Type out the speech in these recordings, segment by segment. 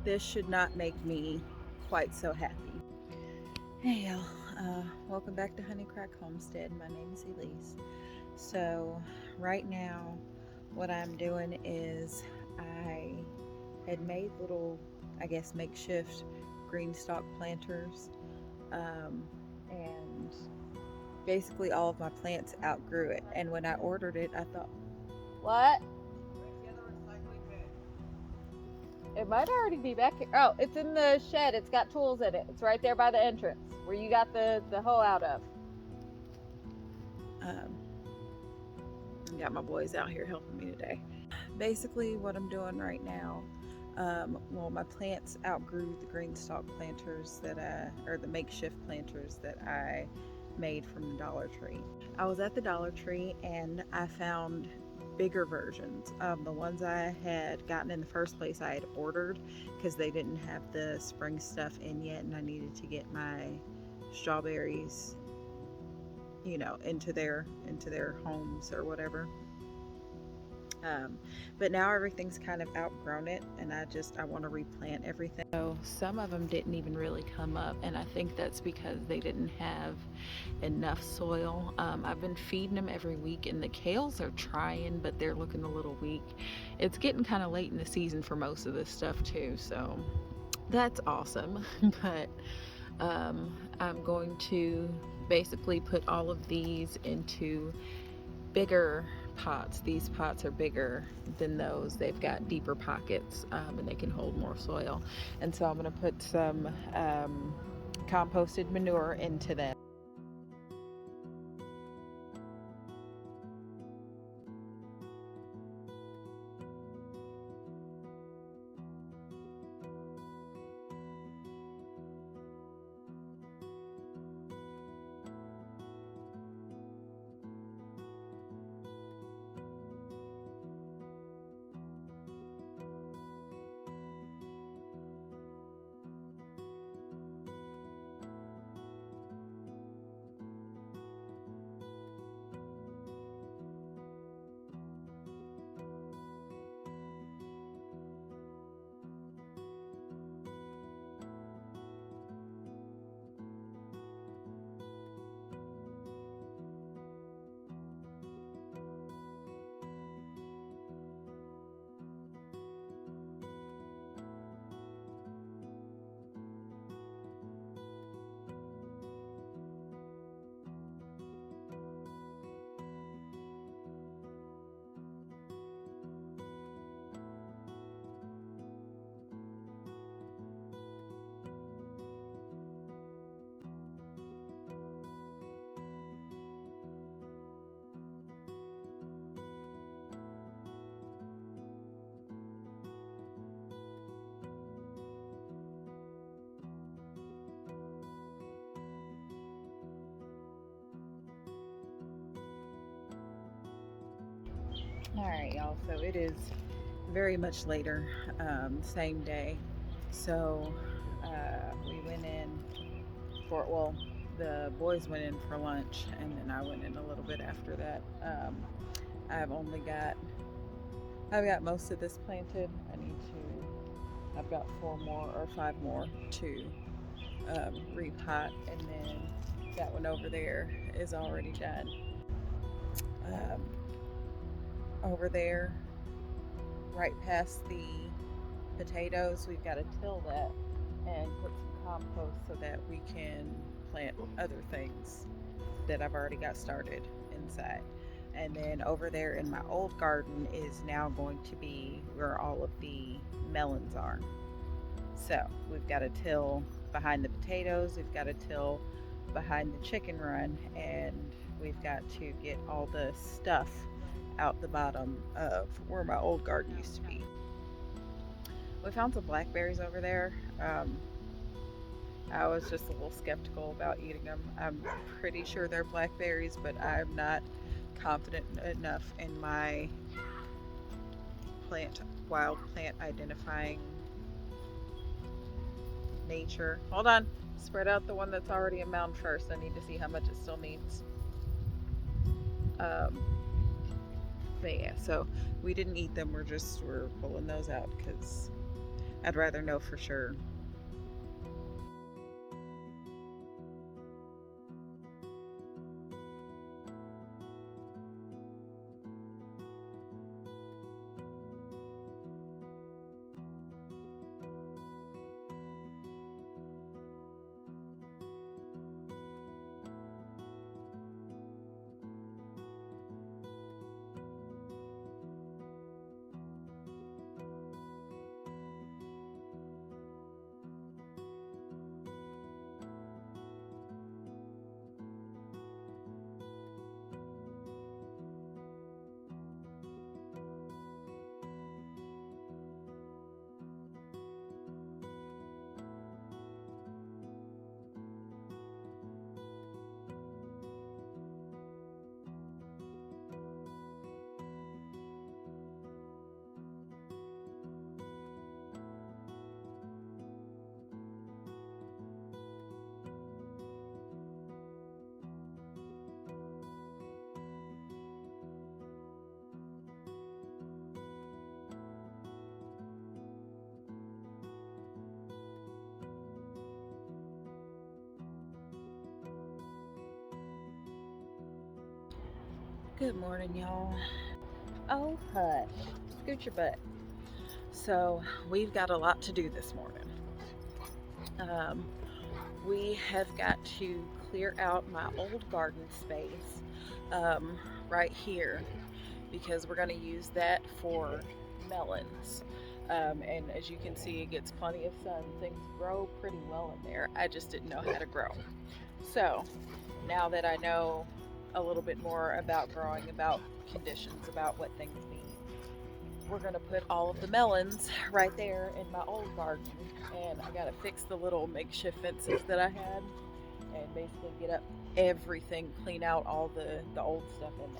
this should not make me quite so happy. Hey y'all, welcome back to Honeycrack Homestead. My name is Elise. So right now what I'm doing is I had made little, I guess, makeshift green stalk planters, and basically all of my plants outgrew it. And when I ordered it, I thought, what? It might already be back here. Oh, it's in the shed. It's got tools in it. It's right there by the entrance where you got the hoe out of. Got my boys out here helping me today. Basically what I'm doing right now, well, my plants outgrew the green stalk planters or the makeshift planters that I made from the Dollar Tree. I was at the Dollar Tree and I found bigger versions. The ones I had gotten in the first place I had ordered because they didn't have the spring stuff in yet, and I needed to get my strawberries, you know, into their homes or whatever. But now everything's kind of outgrown it, and I want to replant everything. So some of them didn't even really come up, and I think that's because they didn't have enough soil. I've been feeding them every week, and the kales are trying, but they're looking a little weak. It's getting kind of late in the season for most of this stuff too, so that's awesome. But I'm going to basically put all of these into bigger pots. These pots are bigger than those. They've got deeper pockets, and they can hold more soil. And so I'm going to put some composted manure into them. All right, y'all, so it is very much later, same day. So we went in well, the boys went in for lunch, and then I went in a little bit after that. I've most of this planted. I've got 4 more or 5 more to repot, and then that one over there is already done. Over there, right past the potatoes, we've got to till that and put some compost so that we can plant other things that I've already got started inside. And then over there in my old garden is now going to be where all of the melons are. So we've got to till behind the potatoes, we've got to till behind the chicken run, and we've got to get all the stuff out the bottom of where my old garden used to be. We found some blackberries over there. I was just a little skeptical about eating them. I'm pretty sure they're blackberries, but I'm not confident enough in my wild plant identifying nature. Hold on. Spread out the one that's already a mound first. I need to see how much it still needs. But yeah, so we didn't eat them. We're pulling those out because I'd rather know for sure. Good morning, y'all. Oh, hush. Scoot your butt. So, we've got a lot to do this morning. We have got to clear out my old garden space right here because we're going to use that for melons. And as you can see, it gets plenty of sun. Things grow pretty well in there. I just didn't know how to grow. So, now that I know a little bit more about growing, about conditions, about what things need, we're gonna put all of the melons right there in my old garden, and I gotta fix the little makeshift fences that I had and basically get up everything, clean out all the old stuff in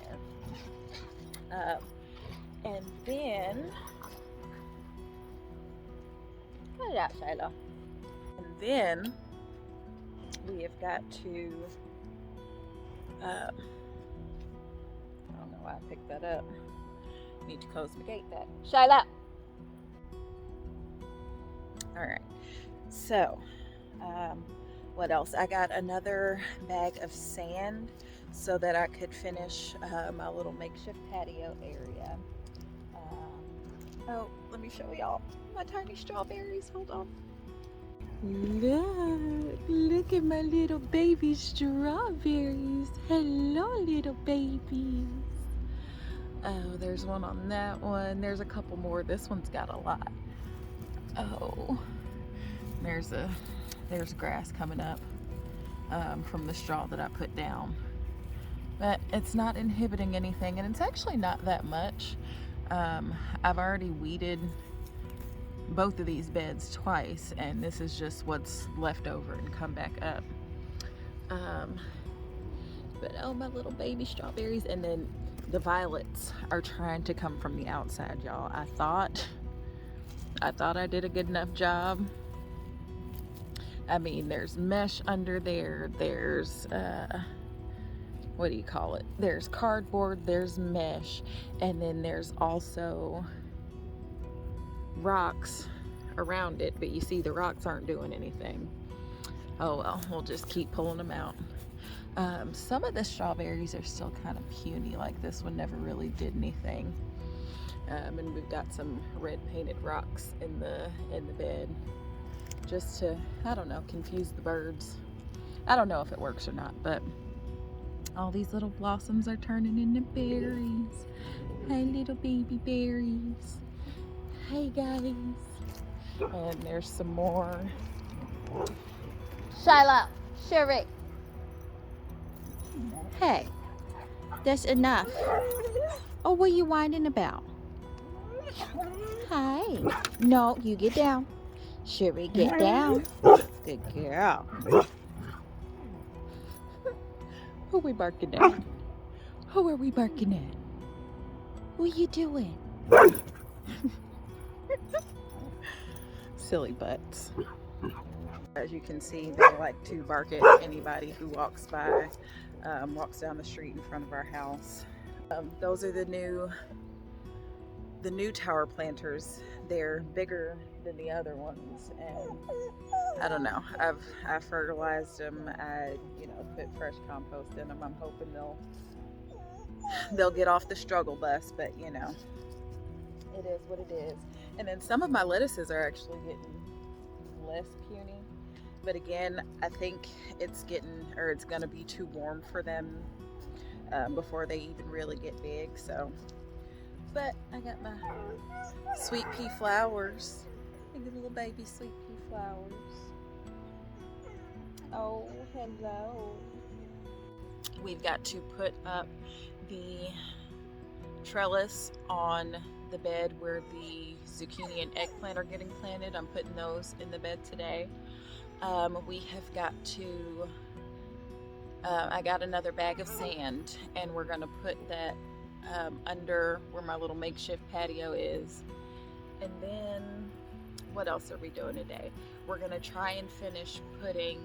there. And then cut it out, Shiloh. And then we have got to I don't know why I picked that up. Need to close the gate back. Shiloh! Alright, so what else? I got another bag of sand so that I could finish my little makeshift patio area. Oh, let me show y'all my tiny strawberries. Hold on. Look at my little baby strawberries. Hello, little babies. Oh, there's one on that one. There's a couple more. This one's got a lot. Oh, there's grass coming up from the straw that I put down. But it's not inhibiting anything, and it's actually not that much. I've already weeded both of these beds twice, and this is just what's left over and come back up. But oh, my little baby strawberries. And then the violets are trying to come from the outside, y'all. I thought I did a good enough job. I mean, there's mesh under there, there's what do you call it, there's cardboard, there's mesh, and then there's also rocks around it, but you see the rocks aren't doing anything. Oh well, we'll just keep pulling them out. Some of the strawberries are still kind of puny, like this one never really did anything. And we've got some red painted rocks in the bed just to, I don't know, confuse the birds. I don't know if it works or not, but all these little blossoms are turning into berries. Hey, little baby berries. Hey guys. And there's some more. Shiloh, Sherry. Hey, that's enough. Oh, what are you whining about? Hi. No, you get down. Sherry, get down. Good girl. Who we barking at? Who are we barking at? What are you doing? Silly butts. As you can see, they like to bark at anybody who walks by, walks down the street in front of our house. Those are the new the new tower planters, they're bigger than the other ones, and I don't know. I fertilized them. I put fresh compost in them. I'm hoping they'll get off the struggle bus, but it is what it is. And then some of my lettuces are actually getting less puny, but again, I think it's gonna be too warm for them before they even really get big. So, but I got my sweet pea flowers. Look at little baby sweet pea flowers. Oh, hello. We've got to put up the trellis on the bed where the zucchini and eggplant are getting planted. I'm putting those in the bed today. We have got to, I got another bag of sand, and we're gonna put that under where my little makeshift patio is. And then what else are we doing today? We're gonna try and finish putting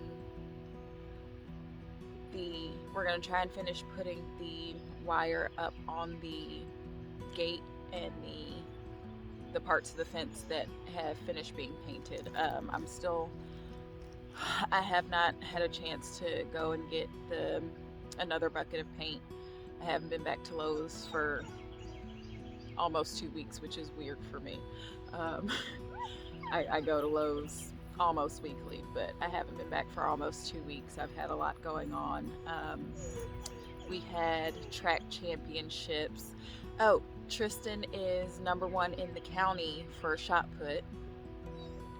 the wire up on the gate and the parts of the fence that have finished being painted. I have not had a chance to go and get another bucket of paint. I haven't been back to Lowe's for almost 2 weeks, which is weird for me. I go to Lowe's almost weekly, but I haven't been back for almost 2 weeks. I've had a lot going on. We had track championships. Oh, Tristan is #1 in the county for shot put,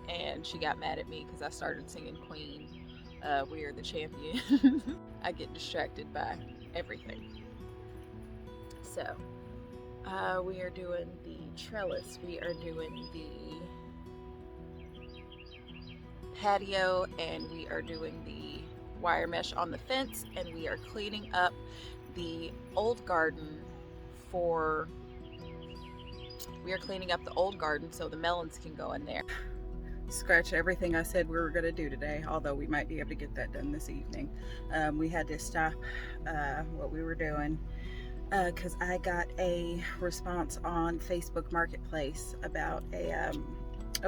and she got mad at me because I started singing Queen. We are the champion. I get distracted by everything. So we are doing the trellis, we are doing the patio, and we are doing the wire mesh on the fence, and we are cleaning up the old garden so the melons can go in there. Scratch everything I said we were going to do today, although we might be able to get that done this evening. We had to stop what we were doing because I got a response on Facebook Marketplace about a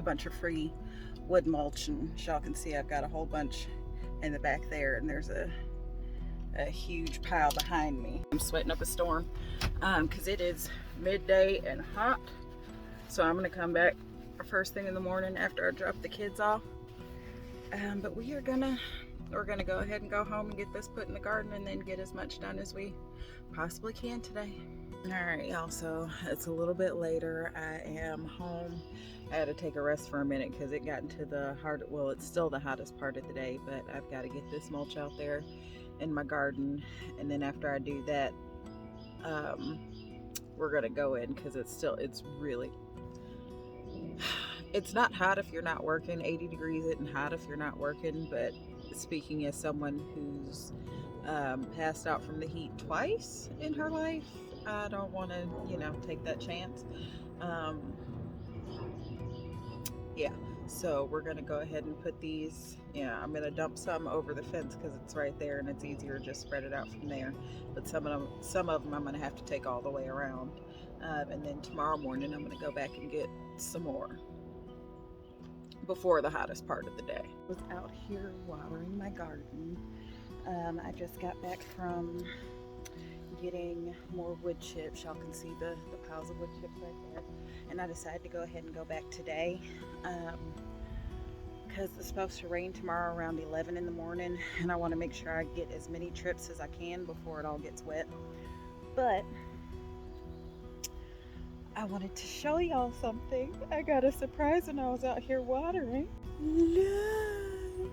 bunch of free wood mulch, and y'all can see I've got a whole bunch in the back there, and there's a huge pile behind me. I'm sweating up a storm because it is midday and hot, so I'm gonna come back first thing in the morning after I drop the kids off. But we're gonna go ahead and go home and get this put in the garden, and then get as much done as we possibly can today. All right, y'all, so it's a little bit later. I am home. I had to take a rest for a minute because it got into it's still the hottest part of the day, but I've got to get this mulch out there in my garden, and then after I do that, we're gonna go in because it's not hot if you're not working. 80 degrees isn't hot if you're not working, but speaking as someone who's passed out from the heat twice in her life, I don't want to take that chance. Yeah, so we're gonna go ahead and put these, I'm gonna dump some over the fence because it's right there and it's easier to just spread it out from there, but some of them I'm gonna have to take all the way around, and then tomorrow morning I'm gonna go back and get some more before the hottest part of the day. I was out here watering my garden. I just got back from getting more wood chips. Y'all can see the piles of wood chips right there, and I decided to go ahead and go back today because it's supposed to rain tomorrow around 11 in the morning, and I want to make sure I get as many trips as I can before it all gets wet. But I wanted to show y'all something. I got a surprise when I was out here watering.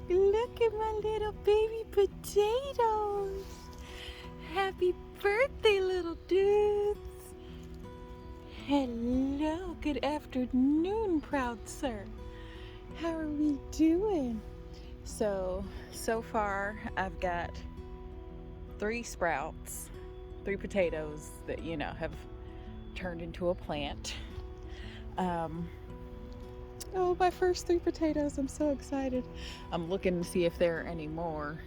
Look at my little baby potatoes. Happy birthday, little dudes. Hello, good afternoon, proud sir. How are we doing? So far I've got 3 sprouts, 3 potatoes that, have turned into a plant. Oh, my first 3 potatoes. I'm so excited. I'm looking to see if there are any more.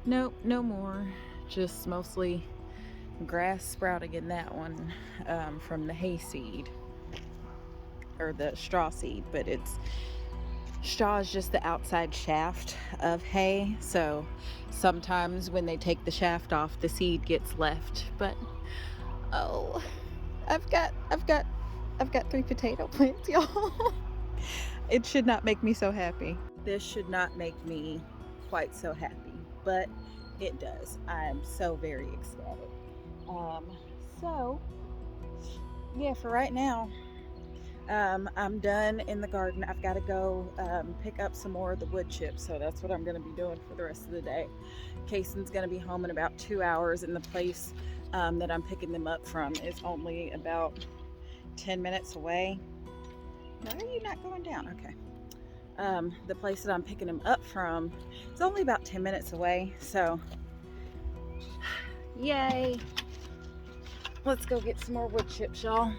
Nope, no more. Just mostly grass sprouting in that one from the hayseed or the straw seed, but straw is just the outside shaft of hay, so sometimes when they take the shaft off, the seed gets left. But oh, I've got 3 potato plants, y'all. It should not make me so happy. This should not make me quite so happy, but it does. I'm so very ecstatic. So yeah, for right now, I'm done in the garden. I've got to go pick up some more of the wood chips, so that's what I'm going to be doing for the rest of the day. Kason's going to be home in about 2 hours, and the place that I'm picking them up from is only about 10 minutes away. Why are you not going down? Okay. The place that I'm picking them up from is only about 10 minutes away, so yay. Let's go get some more wood chips, y'all.